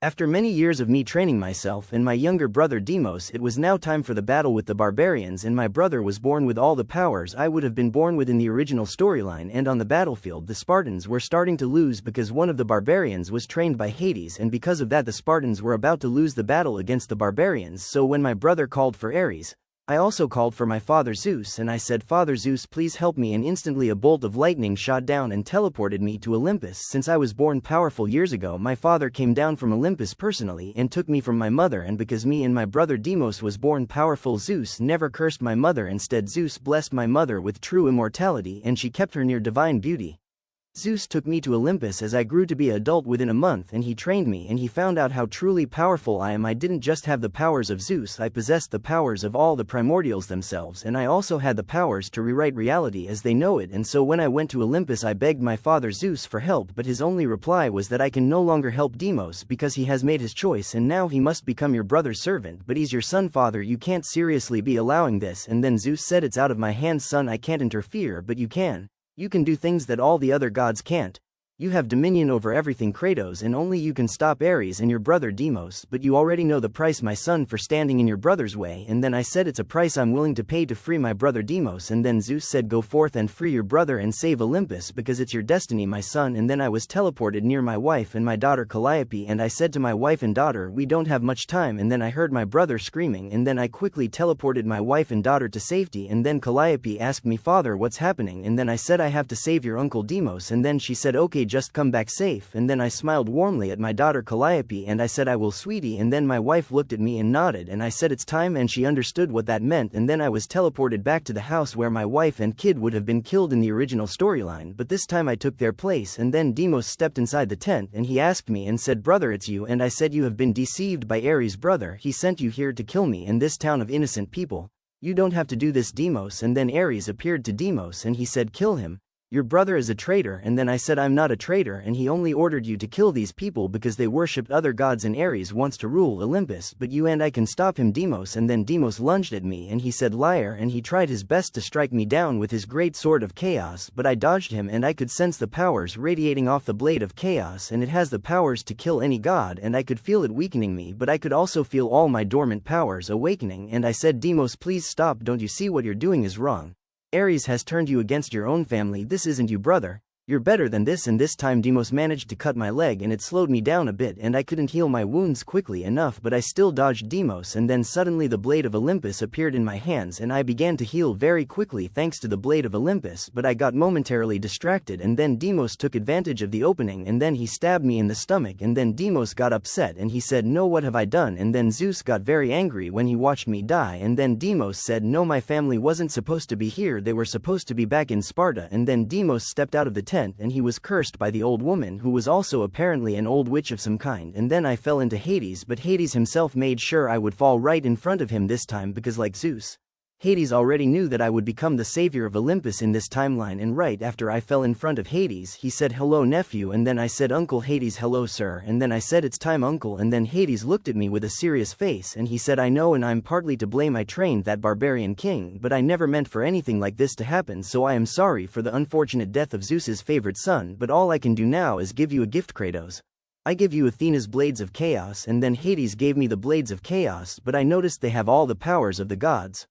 After many years of me training myself and my younger brother Demos, it was now time for the battle with the barbarians, and my brother was born with all the powers I would have been born with in the original storyline. And on the battlefield the Spartans were starting to lose because one of the barbarians was trained by Hades, and because of that the Spartans were about to lose the battle against the barbarians. So when my brother called for Ares, I also called for my father Zeus, and I said, "Father Zeus, please help me," and instantly a bolt of lightning shot down and teleported me to Olympus. Since I was born powerful years ago, my father came down from Olympus personally and took me from my mother, and because me and my brother Demos was born powerful, Zeus never cursed my mother. Instead, Zeus blessed my mother with true immortality, and she kept her near divine beauty. Zeus took me to Olympus as I grew to be an adult within a month, and he trained me, and he found out how truly powerful I am. I didn't just have the powers of Zeus, I possessed the powers of all the primordials themselves, and I also had the powers to rewrite reality as they know it. And so when I went to Olympus I begged my father Zeus for help, but his only reply was that I can no longer help Demos because he has made his choice and now he must become your brother's servant. "But he's your son, father, you can't seriously be allowing this." And then Zeus said, "It's out of my hands, son, I can't interfere, but you can. You can do things that all the other gods can't. You have dominion over everything, Kratos, and only you can stop Ares and your brother Demos. But you already know the price, my son, for standing in your brother's way." And then I said, "It's a price I'm willing to pay to free my brother Demos." And then Zeus said, "Go forth and free your brother and save Olympus, because it's your destiny, my son." And then I was teleported near my wife and my daughter Calliope, and I said to my wife and daughter, "We don't have much time." And then I heard my brother screaming, and then I quickly teleported my wife and daughter to safety. And then Calliope asked me, "Father, what's happening?" And then I said, "I have to save your uncle Demos." And then she said, "Okay, just come back safe." And then I smiled warmly at my daughter Calliope and I said, "I will, sweetie." And then my wife looked at me and nodded, and I said, "It's time," and she understood what that meant. And then I was teleported back to the house where my wife and kid would have been killed in the original storyline, but this time I took their place. And then Demos stepped inside the tent and he asked me and said, "Brother, it's you." And I said, "You have been deceived by Ares, brother. He sent you here to kill me in this town of innocent people. You don't have to do this, Demos." And then Ares appeared to Demos and he said, "Kill him. Your brother is a traitor." And then I said, "I'm not a traitor, and he only ordered you to kill these people because they worshipped other gods and Ares wants to rule Olympus, but you and I can stop him, Demos." And then Demos lunged at me and he said, "Liar," and he tried his best to strike me down with his great sword of chaos, but I dodged him and I could sense the powers radiating off the blade of chaos, and it has the powers to kill any god, and I could feel it weakening me, but I could also feel all my dormant powers awakening. And I said, "Demos, please stop. Don't you see what you're doing is wrong? Ares has turned you against your own family. This isn't you, brother. You're better than this." And this time Demos managed to cut my leg and it slowed me down a bit and I couldn't heal my wounds quickly enough, but I still dodged Demos. And then suddenly the blade of Olympus appeared in my hands and I began to heal very quickly thanks to the blade of Olympus, but I got momentarily distracted and then Demos took advantage of the opening and then he stabbed me in the stomach. And then Demos got upset and he said, "No, what have I done?" And then Zeus got very angry when he watched me die, and then Demos said, "No, my family wasn't supposed to be here, they were supposed to be back in Sparta." And then Demos stepped out of the tent and he was cursed by the old woman, who was also apparently an old witch of some kind. And then I fell into Hades, but Hades himself made sure I would fall right in front of him this time because, like Zeus, Hades already knew that I would become the savior of Olympus in this timeline. And right after I fell in front of Hades, he said, "Hello, nephew." And then I said, "Uncle." Hades, "Hello, sir." And then I said, "It's time, uncle." And then Hades looked at me with a serious face and he said, "I know, and I'm partly to blame. I trained that barbarian king, but I never meant for anything like this to happen, so I am sorry for the unfortunate death of Zeus's favorite son, but all I can do now is give you a gift, Kratos. I give you Athena's blades of chaos." And then Hades gave me the blades of chaos, but I noticed they have all the powers of the gods.